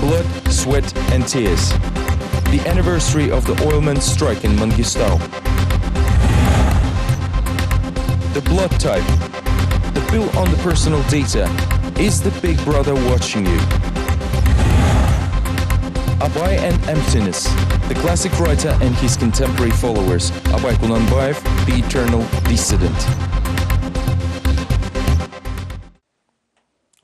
Blood, Sweat and Tears. The anniversary of the oilman strike in Mangistau. The blood type. The bill on the personal data. Is the big brother watching you? Abay and Emptiness. The classic writer and his contemporary followers. Abay Kunanbayev, the eternal dissident.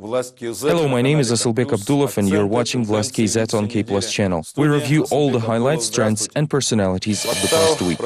Hello, my name is Asylbek Abdulov and you're watching Vlast KZ on KPlus channel. We review all the highlights, trends and personalities of the past week.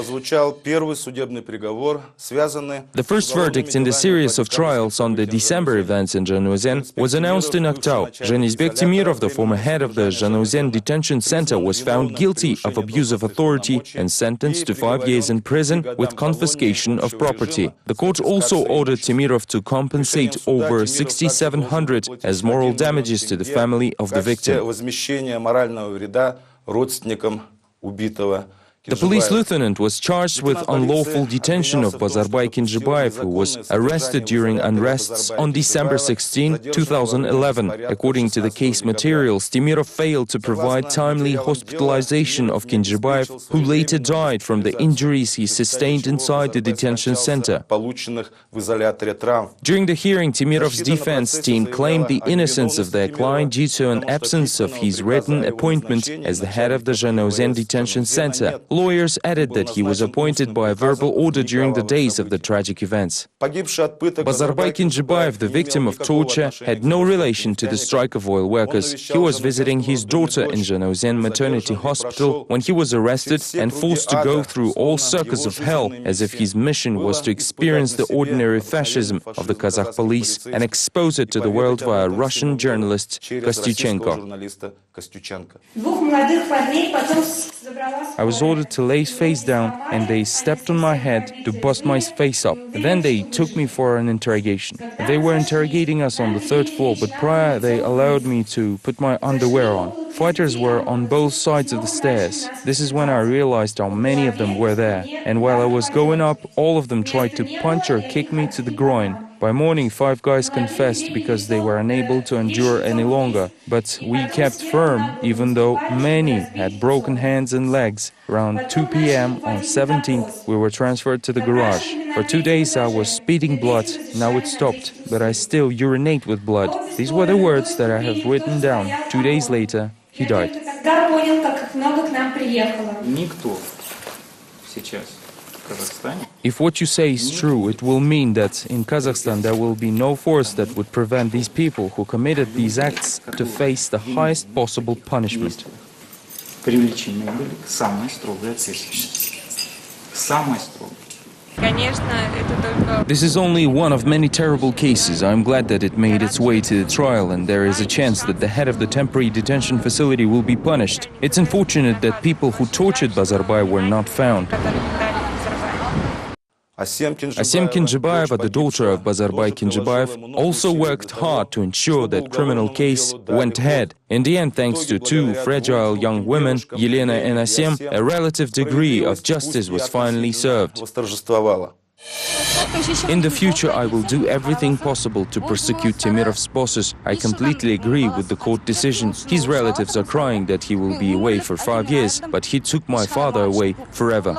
The first verdict in the series of trials on the December events in Zhanaozen was announced in Aktau. Zhanizbek Temirov, the former head of the Zhanaozen detention center, was found guilty of abuse of authority and sentenced to 5 years in prison with confiscation of property. The court also ordered Temirov to compensate over 6,700 as moral damages to the family of the victim. The police lieutenant was charged with unlawful detention of Bazarbai Kinzhibayev, who was arrested during unrests on December 16, 2011. According to the case materials, Temirov failed to provide timely hospitalization of Kinzhibayev, who later died from the injuries he sustained inside the detention center. During the hearing, Temirov's defense team claimed the innocence of their client due to an absence of his written appointment as the head of the Zhanaozen detention center. Lawyers added that he was appointed by a verbal order during the days of the tragic events. Bazarbai Kinzhibayev, the victim of torture, had no relation to the strike of oil workers. He was visiting his daughter in Zhanaozen Maternity Hospital when he was arrested and forced to go through all circles of hell, as if his mission was to experience the ordinary fascism of the Kazakh police and expose it to the world via Russian journalist Kostyuchenko. I was ordered to lay face down and they stepped on my head to bust my face up. Then they took me for an interrogation. They were interrogating us on the 3rd floor, but prior they allowed me to put my underwear on. Fighters were on both sides of the stairs. This is when I realized how many of them were there. And while I was going up, all of them tried to punch or kick me to the groin. By morning, 5 guys confessed because they were unable to endure any longer. But we kept firm, even though many had broken hands and legs. Around 2 p.m. on 17th, we were transferred to the garage. For 2 days I was spitting blood. Now it stopped, but I still urinate with blood. These were the words that I have written down. 2 days later, he died. If what you say is true, it will mean that in Kazakhstan there will be no force that would prevent these people who committed these acts to face the highest possible punishment. This is only one of many terrible cases. I'm glad that it made its way to the trial and there is a chance that the head of the temporary detention facility will be punished. It's unfortunate that people who tortured Bazarbai were not found. Asem Kinzhibayeva, the daughter of Bazarbai Kinzhibayev, also worked hard to ensure that criminal case went ahead. In the end, thanks to 2 fragile young women, Elena and Asem, a relative degree of justice was finally served. In the future, I will do everything possible to prosecute Temirov's bosses. I completely agree with the court decision. His relatives are crying that he will be away for 5 years, but he took my father away forever.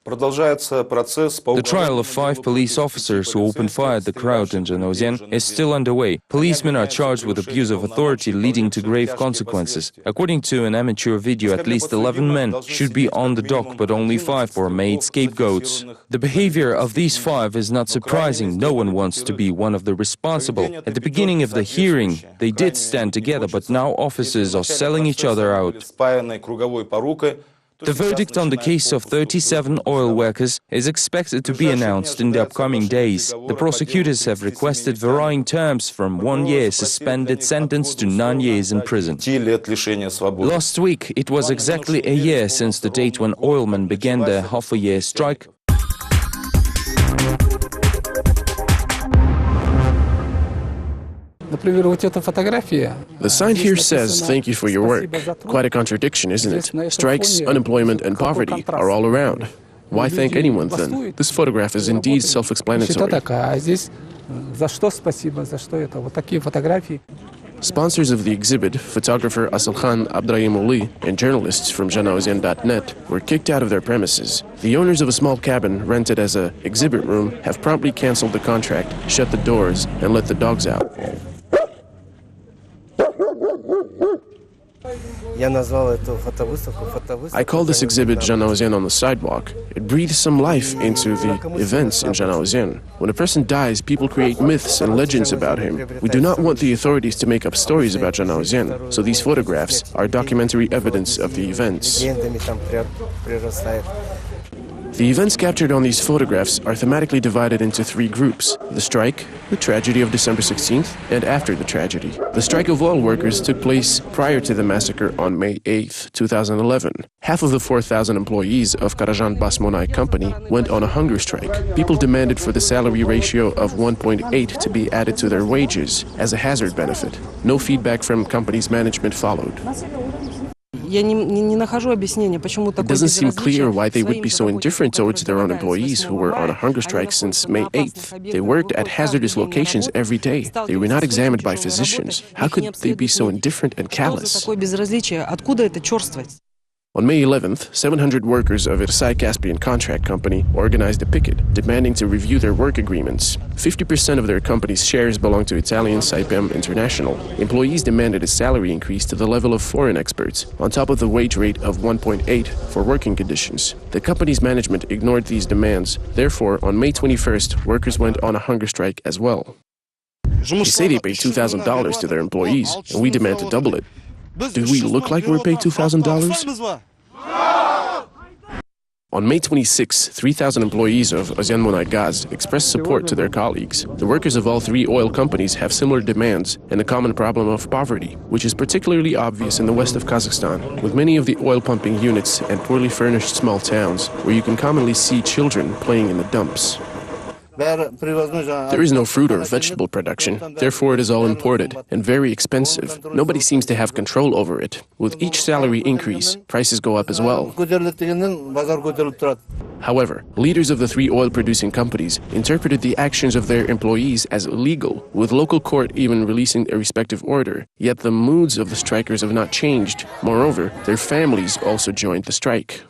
The trial of 5 police officers who opened fire at the crowd in Zhanaozen is still underway. Policemen are charged with abuse of authority leading to grave consequences. According to an amateur video, at least 11 men should be on the dock, but only 5 were made scapegoats. The behavior of these 5 is not surprising. No one wants to be one of the responsible. At the beginning of the hearing, they did stand together, but now officers are selling each other out. The verdict on the case of 37 oil workers is expected to be announced in the upcoming days. The prosecutors have requested varying terms from 1 year suspended sentence to 9 years in prison. Last week, it was exactly a year since the date when oilmen began their half-a-year strike. The sign here says, "Thank you for your work." Quite a contradiction, isn't it? Strikes, unemployment and poverty are all around. Why thank anyone then? This photograph is indeed self-explanatory. Sponsors of the exhibit, photographer Asalkhan Abdrahimoli and journalists from Janauzian.net, were kicked out of their premises. The owners of a small cabin rented as an exhibit room have promptly canceled the contract, shut the doors, and let the dogs out. I call this exhibit Janauzian on the sidewalk. It breathes some life into the events in Janauzian. When a person dies, people create myths and legends about him. We do not want the authorities to make up stories about Janauzian, so these photographs are documentary evidence of the events. The events captured on these photographs are thematically divided into three groups: the strike, the tragedy of December 16th, and after the tragedy. The strike of oil workers took place prior to the massacre on May 8th, 2011. Half of the 4,000 employees of Karajan Basmonai company went on a hunger strike. People demanded for the salary ratio of 1.8 to be added to their wages as a hazard benefit. No feedback from company's management followed. It doesn't seem clear why they would be so indifferent towards their own employees who were on a hunger strike since May 8th. They worked at hazardous locations every day. They were not examined by physicians. How could they be so indifferent and callous? On May 11th, 700 workers of Irsai Caspian Contract Company organized a picket, demanding to review their work agreements. 50% of their company's shares belong to Italian Saipem International. Employees demanded a salary increase to the level of foreign experts, on top of the wage rate of 1.8 for working conditions. The company's management ignored these demands. Therefore, on May 21st, workers went on a hunger strike as well. They say they pay $2,000 to their employees, and we demand to double it. Do we look like we're paid $2,000? On May 26, 3,000 employees of Ozianmonai Gaz expressed support to their colleagues. The workers of all three oil companies have similar demands and a common problem of poverty, which is particularly obvious in the west of Kazakhstan, with many of the oil pumping units and poorly furnished small towns, where you can commonly see children playing in the dumps. There is no fruit or vegetable production, therefore it is all imported and very expensive. Nobody seems to have control over it. With each salary increase, prices go up as well. However, leaders of the three oil-producing companies interpreted the actions of their employees as illegal, with local court even releasing a respective order. Yet the moods of the strikers have not changed. Moreover, their families also joined the strike.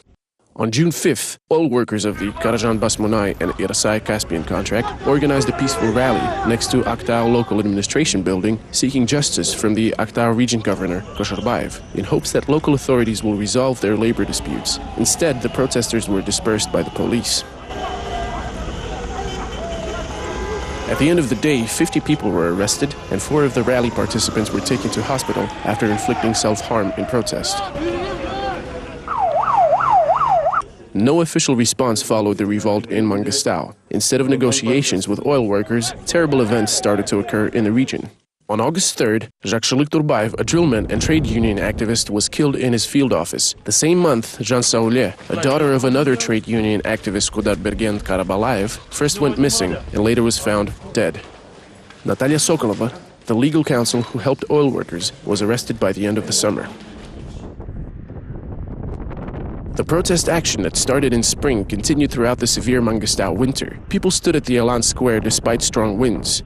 On June 5th, oil workers of the Karajan Basmonai and Irsai Caspian contract organized a peaceful rally next to Aktau local administration building, seeking justice from the Aktau region governor, Koshorbayev, in hopes that local authorities will resolve their labor disputes. Instead, the protesters were dispersed by the police. At the end of the day, 50 people were arrested, and 4 of the rally participants were taken to hospital after inflicting self-harm in protest. No official response followed the revolt in Mangistau. Instead of negotiations with oil workers, terrible events started to occur in the region. On August 3rd, Jacques-Shalik Turbayev, a drillman and trade union activist, was killed in his field office. The same month, Jean Saoulé, a daughter of another trade union activist, Kudarbergen Karabalayev, first went missing and later was found dead. Natalia Sokolova, the legal counsel who helped oil workers, was arrested by the end of the summer. The protest action that started in spring continued throughout the severe Mangistau winter. People stood at the Elan Square despite strong winds.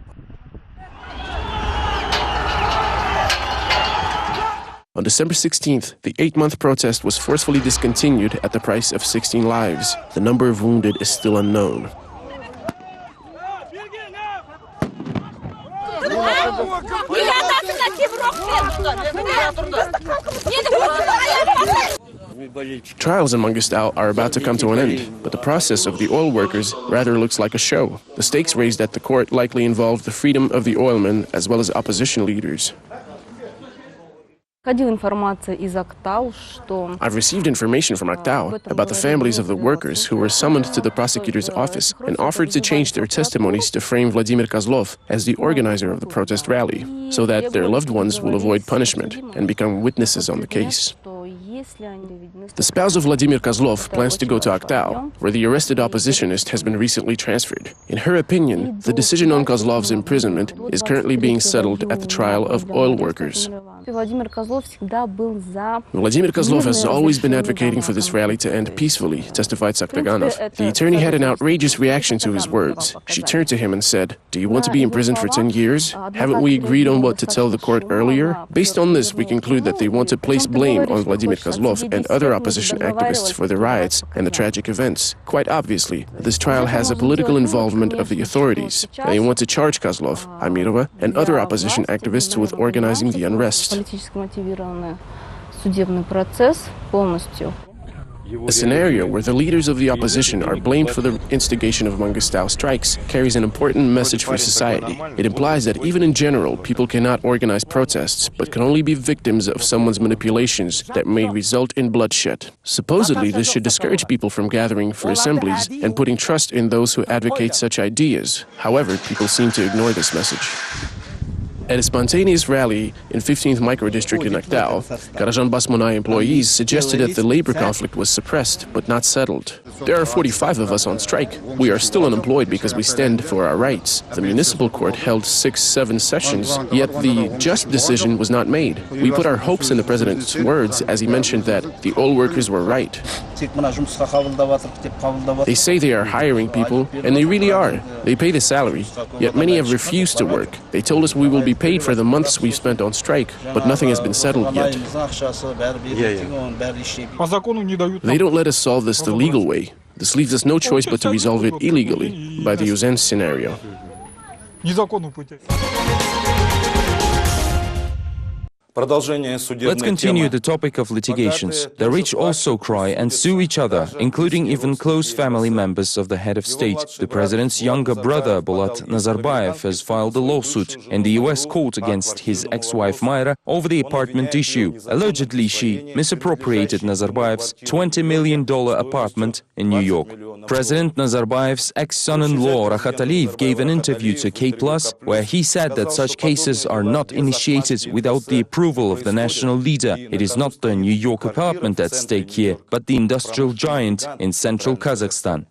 On December 16th, the 8-month protest was forcefully discontinued at the price of 16 lives. The number of wounded is still unknown. Trials in Mangistau are about to come to an end, but the process of the oil workers rather looks like a show. The stakes raised at the court likely involve the freedom of the oilmen as well as opposition leaders. I've received information from Aktau about the families of the workers who were summoned to the prosecutor's office and offered to change their testimonies to frame Vladimir Kozlov as the organizer of the protest rally, so that their loved ones will avoid punishment and become witnesses on the case. The spouse of Vladimir Kozlov plans to go to Aktau, where the arrested oppositionist has been recently transferred. In her opinion, the decision on Kozlov's imprisonment is currently being settled at the trial of oil workers. Vladimir Kozlov has always been advocating for this rally to end peacefully, testified Saktaganov. The attorney had an outrageous reaction to his words. She turned to him and said, "Do you want to be imprisoned for 10 years? Haven't we agreed on what to tell the court earlier?" Based on this, we conclude that they want to place blame on Vladimir Kozlov and other opposition activists for the riots and the tragic events. Quite obviously, this trial has a political involvement of the authorities. They want to charge Kozlov, Amirova, and other opposition activists with organizing the unrest. A scenario where the leaders of the opposition are blamed for the instigation of Mangistau strikes carries an important message for society. It implies that even in general, people cannot organize protests, but can only be victims of someone's manipulations that may result in bloodshed. Supposedly, this should discourage people from gathering for assemblies and putting trust in those who advocate such ideas. However, people seem to ignore this message. At a spontaneous rally in 15th microdistrict in Aktau, Karajan Basmunai employees suggested that the labor conflict was suppressed but not settled. There are 45 of us on strike. We are still unemployed because we stand for our rights. The municipal court held 6-7 sessions, yet the just decision was not made. We put our hopes in the president's words as he mentioned that the oil workers were right. They say they are hiring people, and they really are. They pay the salary, yet many have refused to work. They told us we will be paid for the months we've spent on strike, but nothing has been settled yet. They don't let us solve this the legal way. This leaves us no choice but to resolve it illegally, by the Uzen scenario. Let's continue the topic of litigations. The rich also cry and sue each other, including even close family members of the head of state. The president's younger brother, Bulat Nazarbayev, has filed a lawsuit in the US court against his ex-wife Mayra over the apartment issue. Allegedly, she misappropriated Nazarbayev's $20 million apartment in New York. President Nazarbayev's ex-son-in-law, Rahat Aliyev, gave an interview to KpLus where he said that such cases are not initiated without the approval of the national leader. It is not the New York apartment at stake here, but the industrial giant in central Kazakhstan.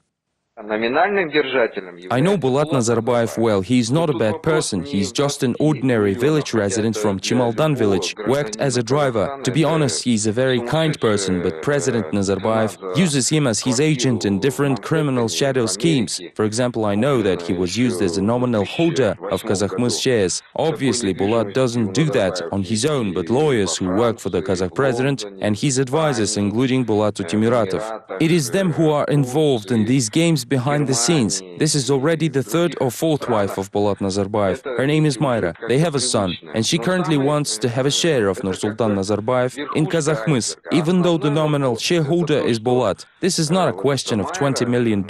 I know Bulat Nazarbayev well. He is not a bad person. He is just an ordinary village resident from Chimaldan village, worked as a driver. To be honest, he is a very kind person, but President Nazarbayev uses him as his agent in different criminal shadow schemes. For example, I know that he was used as a nominal holder of Kazakhmys shares. Obviously, Bulat doesn't do that on his own, but lawyers who work for the Kazakh president and his advisors, including Bulat Utimiratov. It is them who are involved in these games behind the scenes. This is already the third or fourth wife of Bulat Nazarbayev. Her name is Mayra. They have a son, and she currently wants to have a share of Nursultan Nazarbayev in Kazakhmys, even though the nominal shareholder is Bulat. This is not a question of $20 million,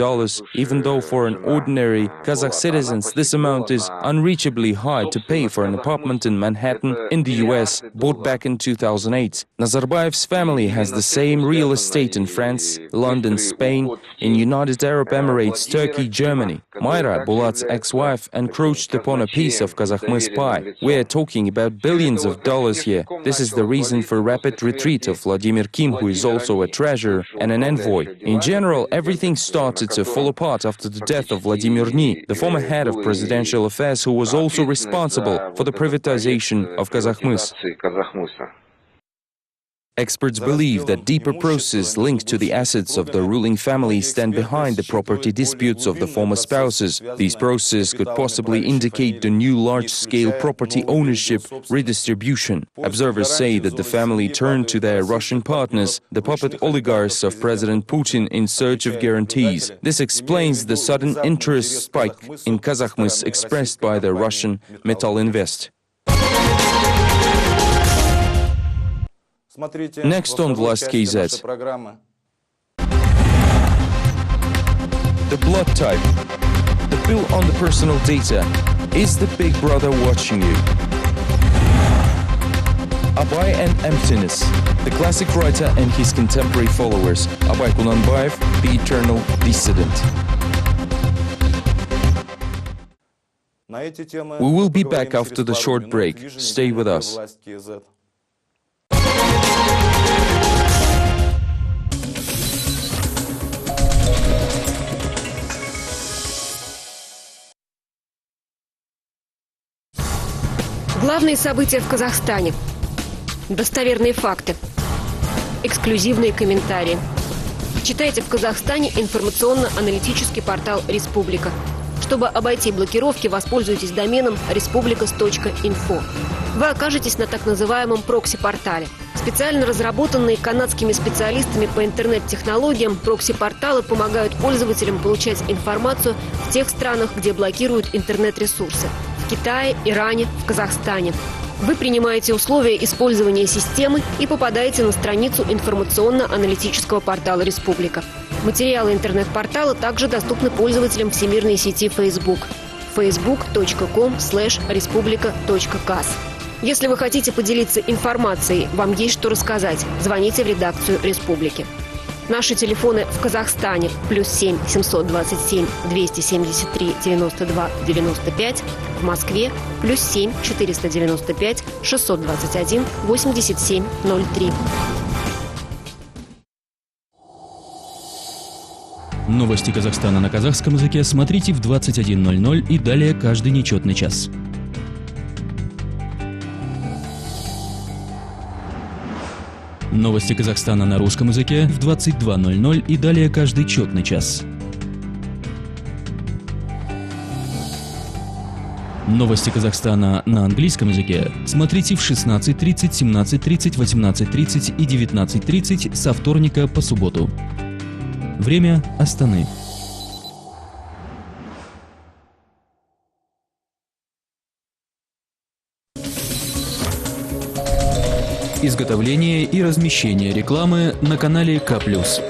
even though for an ordinary Kazakh citizens this amount is unreachably high to pay for an apartment in Manhattan, in the US, bought back in 2008. Nazarbayev's family has the same real estate in France, London, Spain, in United Arab Emirates, Turkey, Germany. Mayra, Bulat's ex-wife, encroached upon a piece of Kazakhmys pie. We are talking about billions of dollars here. This is the reason for rapid retreat of Vladimir Kim, who is also a treasurer and an envoy. In general, everything started to fall apart after the death of Vladimir Ny, the former head of presidential affairs, who was also responsible for the privatization of Kazakhmys. Experts believe that deeper processes linked to the assets of the ruling family stand behind the property disputes of the former spouses. These processes could possibly indicate the new large-scale property ownership redistribution. Observers say that the family turned to their Russian partners, the puppet oligarchs of President Putin, in search of guarantees. This explains the sudden interest spike in Kazakhmys expressed by the Russian Metal Invest. Next on Vlast KZ. The blood type, the bill on the personal data. Is the big brother watching you? Abay and emptiness. The classic writer and his contemporary followers. Abay Kunanbayev, the eternal dissident. We will be back after the short break. Stay with us. Главные события в Казахстане. Достоверные факты. Эксклюзивные комментарии. Читайте в Казахстане информационно-аналитический портал «Республика». Чтобы обойти блокировки, воспользуйтесь доменом respublicas.info. Вы окажетесь на так называемом прокси-портале. Специально разработанные канадскими специалистами по интернет-технологиям, прокси-порталы помогают пользователям получать информацию в тех странах, где блокируют интернет-ресурсы. В Китае, Иране, в Казахстане. Вы принимаете условия использования системы и попадаете на страницу информационно-аналитического портала «Республика». Материалы интернет-портала также доступны пользователям всемирной сети Facebook. facebook.com/respublica.kaz. Если вы хотите поделиться информацией, вам есть что рассказать, звоните в редакцию «Республики». Наши телефоны в Казахстане +7 727 273 92 95, в Москве +7 495 621 87 03. Новости Казахстана на казахском языке смотрите в 21:00 и далее каждый нечетный час. Новости Казахстана на русском языке в 22:00 и далее каждый четный час. Новости Казахстана на английском языке смотрите в 16:30, 17:30, 18:30 и 19:30 со вторника по субботу. Время Астаны. Изготовление и размещение рекламы на канале KplusTV.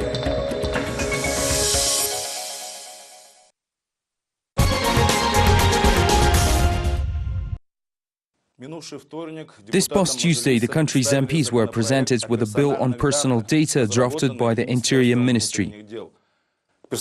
This past Tuesday, the country's MPs were presented with a bill on personal data drafted by the Interior Ministry. The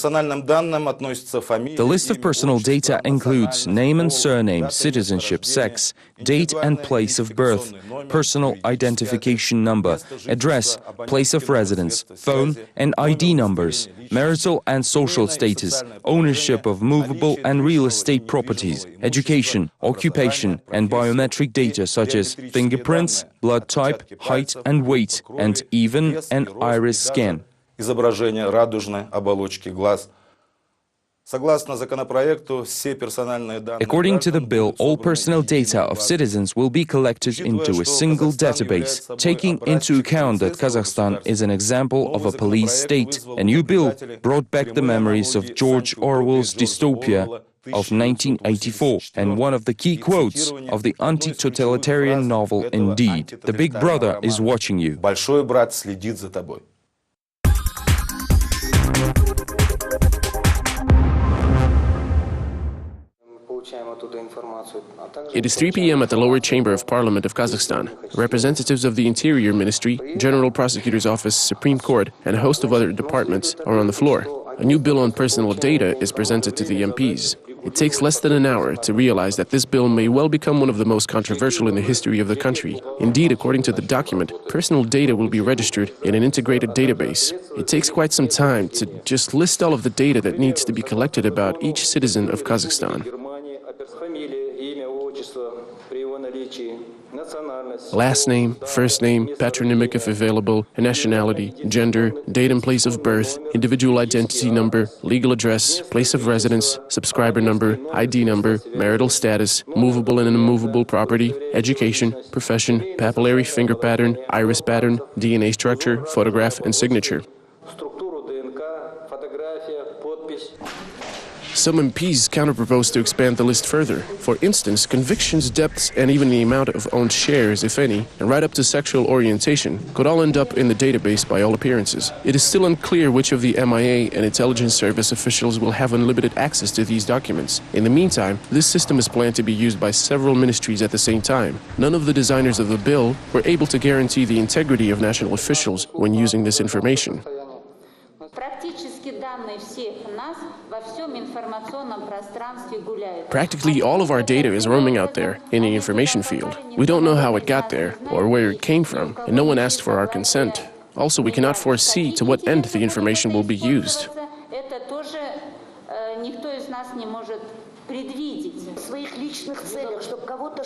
list of personal data includes name and surname, citizenship, sex, date and place of birth, personal identification number, address, place of residence, phone and ID numbers, marital and social status, ownership of movable and real estate properties, education, occupation, and biometric data such as fingerprints, blood type, height and weight, and even an iris scan. Изображение радужной оболочки глаз. According to the bill, all personal data of citizens will be collected into a single database. Taking into account that Kazakhstan is an example of a police state, a new bill brought back the memories of George Orwell's dystopia of 1984 and one of the key quotes of the anti-totalitarian novel Indeed. The Big Brother is watching you. Большой брат следит за тобой. It is 3 p.m. at the lower chamber of Parliament of Kazakhstan. Representatives of the Interior Ministry, General Prosecutor's Office, Supreme Court, and a host of other departments are on the floor. A new bill on personal data is presented to the MPs. It takes less than an hour to realize that this bill may well become one of the most controversial in the history of the country. Indeed, according to the document, personal data will be registered in an integrated database. It takes quite some time to just list all of the data that needs to be collected about each citizen of Kazakhstan. Last name, first name, patronymic if available, nationality, gender, date and place of birth, individual identity number, legal address, place of residence, subscriber number, ID number, marital status, movable and immovable property, education, profession, papillary finger pattern, iris pattern, DNA structure, photograph, and signature. Some MPs counter-propose to expand the list further. For instance, convictions, debts, and even the amount of owned shares, if any, and right up to sexual orientation, could all end up in the database by all appearances. It is still unclear which of the MIA and intelligence service officials will have unlimited access to these documents. In the meantime, this system is planned to be used by several ministries at the same time. None of the designers of the bill were able to guarantee the integrity of national officials when using this information. Practically all of our data is roaming out there in the information field. We don't know how it got there or where it came from, and no one asked for our consent. Also, we cannot foresee to what end the information will be used.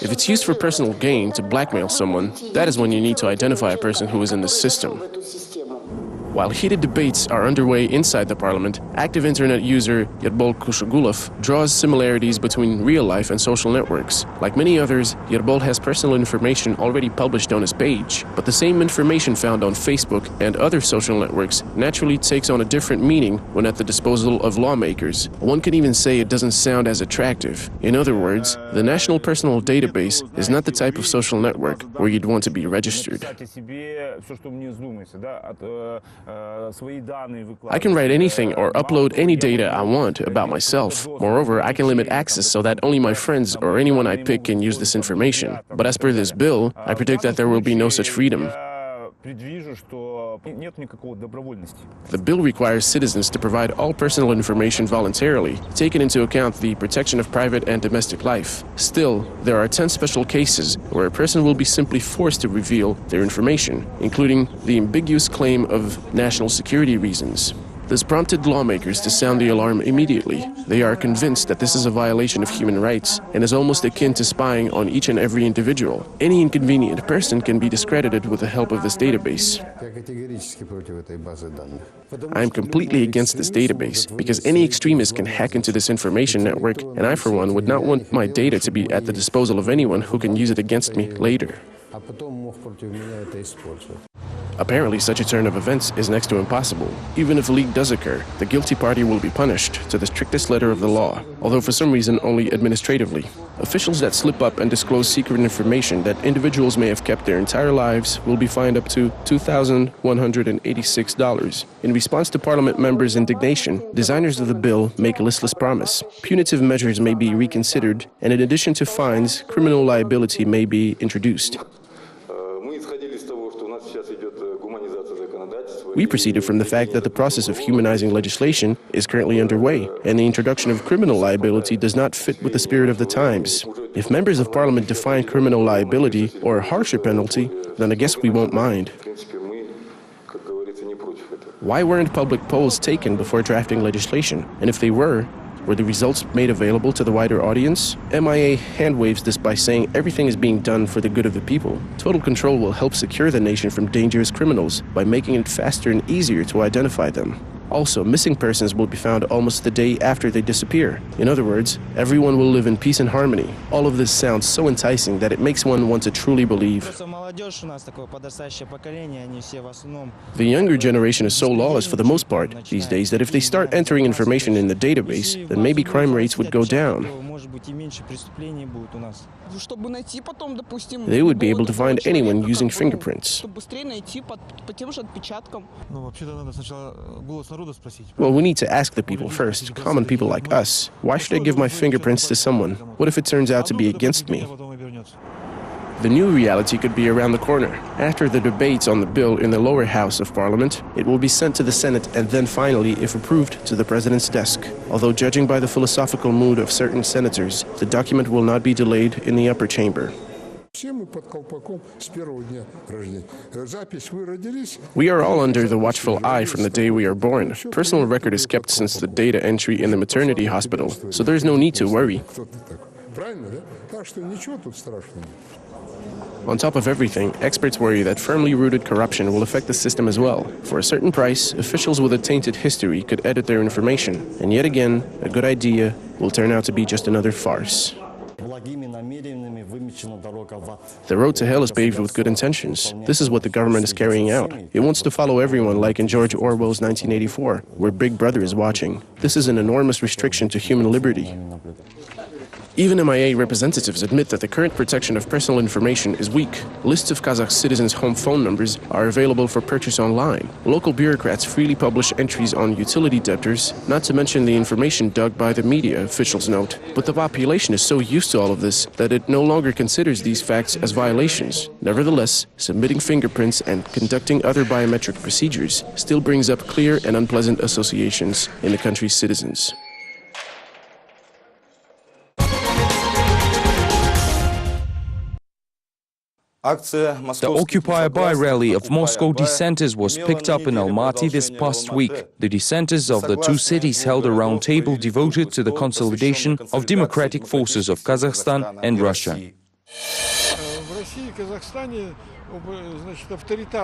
If it's used for personal gain to blackmail someone, that is when you need to identify a person who is in the system. While heated debates are underway inside the parliament, active internet user Yerbol Kushagulov draws similarities between real life and social networks. Like many others, Yerbol has personal information already published on his page, but the same information found on Facebook and other social networks naturally takes on a different meaning when at the disposal of lawmakers. One can even say it doesn't sound as attractive. In other words, the National Personal Database is not the type of social network where you'd want to be registered. I can write anything or upload any data I want about myself. Moreover, I can limit access so that only my friends or anyone I pick can use this information. But as per this bill, I predict that there will be no such freedom. The bill requires citizens to provide all personal information voluntarily, taking into account the protection of private and domestic life. Still, there are 10 special cases where a person will be simply forced to reveal their information, including the ambiguous claim of national security reasons. This prompted lawmakers to sound the alarm immediately. They are convinced that this is a violation of human rights and is almost akin to spying on each and every individual. Any inconvenient person can be discredited with the help of this database. I am completely against this database because any extremist can hack into this information network, and I, for one, would not want my data to be at the disposal of anyone who can use it against me later. Apparently, such a turn of events is next to impossible. Even if a leak does occur, the guilty party will be punished to the strictest letter of the law, although for some reason only administratively. Officials that slip up and disclose secret information that individuals may have kept their entire lives will be fined up to $2,186. In response to Parliament members' indignation, designers of the bill make a listless promise. Punitive measures may be reconsidered, and in addition to fines, criminal liability may be introduced. We proceeded from the fact that the process of humanizing legislation is currently underway, and the introduction of criminal liability does not fit with the spirit of the times. If members of parliament define criminal liability or a harsher penalty, then I guess we won't mind. Why weren't public polls taken before drafting legislation? And if they were the results made available to the wider audience? MIA handwaves this by saying everything is being done for the good of the people. Total control will help secure the nation from dangerous criminals by making it faster and easier to identify them. Also, missing persons will be found almost the day after they disappear. In other words, everyone will live in peace and harmony. All of this sounds so enticing that it makes one want to truly believe. The younger generation is so lawless for the most part these days that if they start entering information in the database, then maybe crime rates would go down. They would be able to find anyone using fingerprints. Well, we need to ask the people first, common people like us. Why should I give my fingerprints to someone? What if it turns out to be against me? The new reality could be around the corner. After the debates on the bill in the lower house of parliament, it will be sent to the Senate and then finally, if approved, to the president's desk. Although judging by the philosophical mood of certain senators, the document will not be delayed in the upper chamber. We are all under the watchful eye from the day we are born. Personal record is kept since the data entry in the maternity hospital, so there is no need to worry. On top of everything, experts worry that firmly rooted corruption will affect the system as well. For a certain price, officials with a tainted history could edit their information, and yet again, a good idea will turn out to be just another farce. The road to hell is paved with good intentions. This is what the government is carrying out. It wants to follow everyone like in George Orwell's 1984, where Big Brother is watching. This is an enormous restriction to human liberty. Even MIA representatives admit that the current protection of personal information is weak. Lists of Kazakh citizens' home phone numbers are available for purchase online. Local bureaucrats freely publish entries on utility debtors, not to mention the information dug by the media, officials note. But the population is so used to all of this that it no longer considers these facts as violations. Nevertheless, submitting fingerprints and conducting other biometric procedures still brings up clear and unpleasant associations in the country's citizens. The Occupy Abai rally of Moscow dissenters was picked up in Almaty this past week. The dissenters of the two cities held a round table devoted to the consolidation of democratic forces of Kazakhstan and Russia.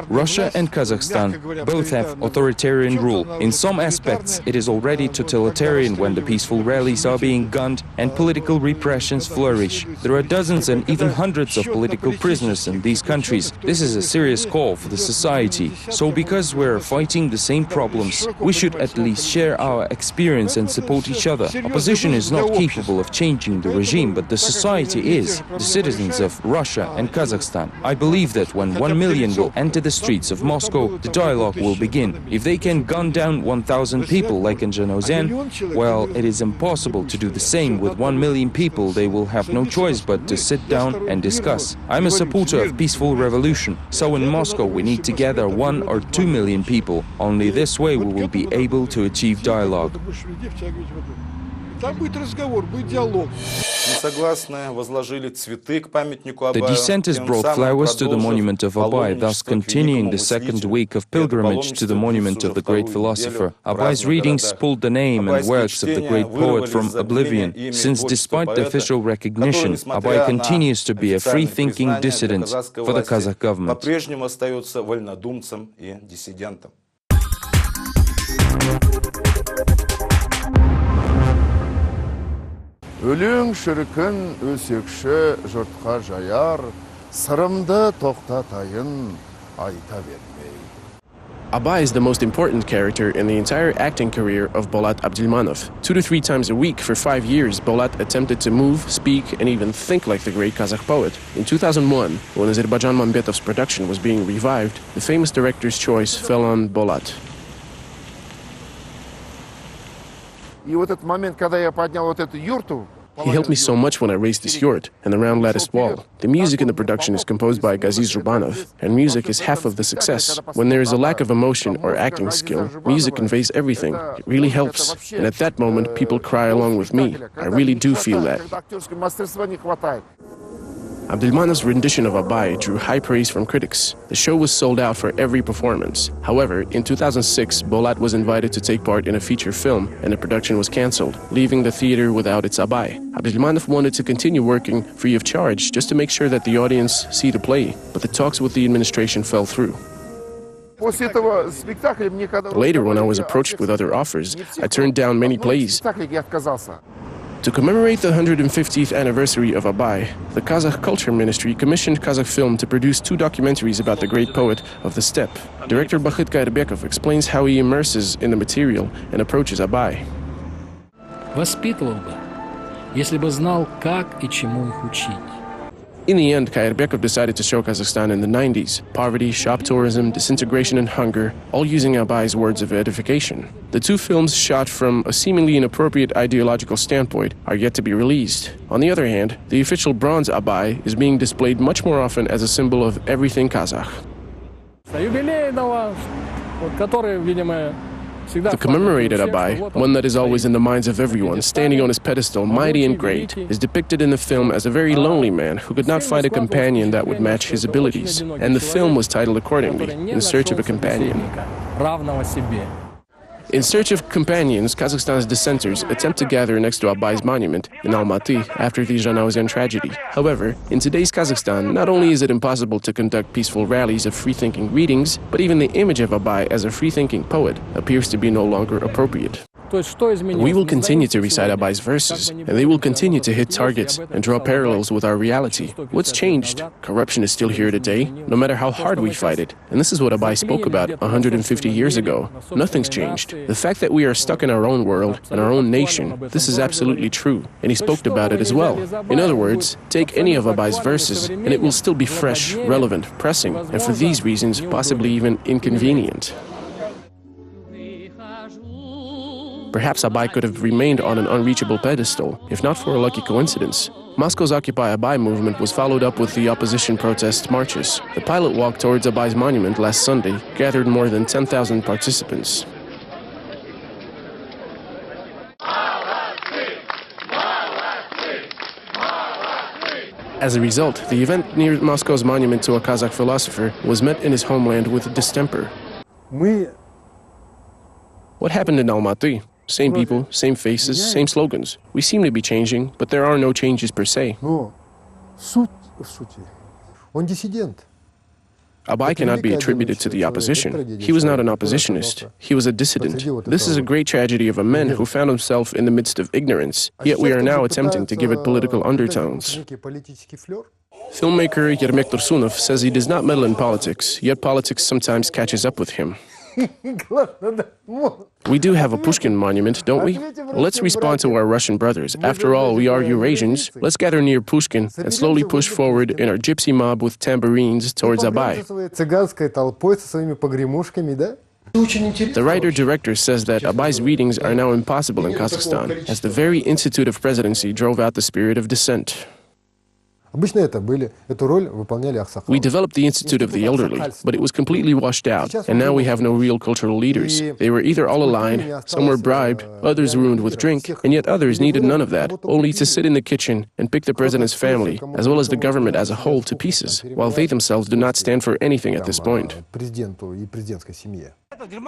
Russia and Kazakhstan both have authoritarian rule. In some aspects, it is already totalitarian when the peaceful rallies are being gunned and political repressions flourish. There are dozens and even hundreds of political prisoners in these countries. This is a serious call for the society. So because we're fighting the same problems, we should at least share our experience and support each other. Opposition is not capable of changing the regime, but the society is, the citizens of Russia and Kazakhstan. I believe that when 1 million will enter the streets of Moscow, the dialogue will begin. If they can gun down 1,000 people like in Zhanaozen, well, it is impossible to do the same with 1 million people. They will have no choice but to sit down and discuss. I'm a supporter of peaceful revolution, so in Moscow we need to gather 1 or 2 million people. Only this way we will be able to achieve dialogue. The dissenters brought flowers to the monument of Abai, thus continuing the second week of pilgrimage to the monument of the great philosopher. Abai's readings pulled the name and works of the great poet from oblivion, since despite the official recognition, Abai continues to be a free-thinking dissident for the Kazakh government. Өлең шіркін өсекші жұртқа жаяр, сырымды тоқтатайын айта бермей. Abai is the most important character in the entire acting career of Bolat Abdilmanov. 2 to 3 times a week for 5 years, Bolat attempted to move, speak, and even think like the great Kazakh poet. In 2001, when Azerbaijan Mambetov's production was being revived, the famous director's choice fell on Bolat. И вот этот момент, когда я поднял вот эту юрту, He helped me so much when I raised this yurt and the round latticed wall. The music in the production is composed by Gaziz Rubanov, and music is half of the success. When there is a lack of emotion or acting skill, music conveys everything. It really helps. And at that moment, people cry along with me. I really do feel that. Abdilmanov's rendition of Abai drew high praise from critics. The show was sold out for every performance. However, in 2006, Bolat was invited to take part in a feature film, and the production was cancelled, leaving the theater without its Abai. Abdilmanov wanted to continue working free of charge just to make sure that the audience see the play, but the talks with the administration fell through. Later, when I was approached with other offers, I turned down many plays. To commemorate the 150th anniversary of Abai, the Kazakh Culture Ministry commissioned Kazakhfilm to produce 2 documentaries about the great poet of the steppe. Director Bakhit Kairbekov explains how he immerses in the material and approaches Abai. Воспитывал бы, если бы знал, как и чему их учить. In the end, Kairbekov decided to show Kazakhstan in the 90s. Poverty, shop tourism, disintegration and hunger, all using Abai's words of edification. The 2 films, shot from a seemingly inappropriate ideological standpoint, are yet to be released. On the other hand, the official bronze Abai is being displayed much more often as a symbol of everything Kazakh. The commemorated Abai, one that is always in the minds of everyone, standing on his pedestal, mighty and great, is depicted in the film as a very lonely man who could not find a companion that would match his abilities. And the film was titled accordingly, In Search of a Companion. In search of companions, Kazakhstan's dissenters attempt to gather next to Abai's monument in Almaty after the Zhanaozen tragedy. However, in today's Kazakhstan, not only is it impossible to conduct peaceful rallies of free-thinking readings, but even the image of Abai as a free-thinking poet appears to be no longer appropriate. We will continue to recite Abai's verses, and they will continue to hit targets and draw parallels with our reality. What's changed? Corruption is still here today, no matter how hard we fight it. And this is what Abai spoke about 150 years ago. Nothing's changed. The fact that we are stuck in our own world, in our own nation, this is absolutely true. And he spoke about it as well. In other words, take any of Abai's verses, and it will still be fresh, relevant, pressing, and for these reasons, possibly even inconvenient. Perhaps Abai could have remained on an unreachable pedestal, if not for a lucky coincidence. Moscow's Occupy Abai movement was followed up with the opposition protest marches. The pilot walk towards Abai's monument last Sunday gathered more than 10,000 participants. As a result, the event near Moscow's monument to a Kazakh philosopher was met in his homeland with distemper. What happened in Almaty? Same people, same faces, same slogans. We seem to be changing, but there are no changes per se. Abay cannot be attributed to the opposition. He was not an oppositionist. He was a dissident. This is a great tragedy of a man who found himself in the midst of ignorance, yet we are now attempting to give it political undertones. Filmmaker Yermek Tursunov says he does not meddle in politics, yet politics sometimes catches up with him. We do have a Pushkin monument, don't we? Let's respond to our Russian brothers. After all, we are Eurasians. Let's gather near Pushkin and slowly push forward in our gypsy mob with tambourines towards Abay. The writer-director says that Abay's readings are now impossible in Kazakhstan, as the very Institute of Presidency drove out the spirit of dissent. We developed the Institute of the Elderly, but it was completely washed out, and now we have no real cultural leaders. They were either all aligned, some were bribed, others ruined with drink, and yet others needed none of that, only to sit in the kitchen and pick the president's family, as well as the government as a whole, to pieces, while they themselves do not stand for anything at this point.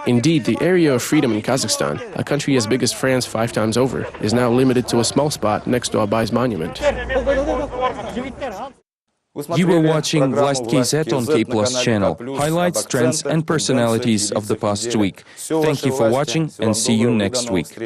Indeed, the area of freedom in Kazakhstan, a country as big as France 5 times over, is now limited to a small spot next to Abay's monument. You were watching Vlast KZ on KplusTV channel, highlights, trends and personalities of the past week. Thank you for watching and see you next week.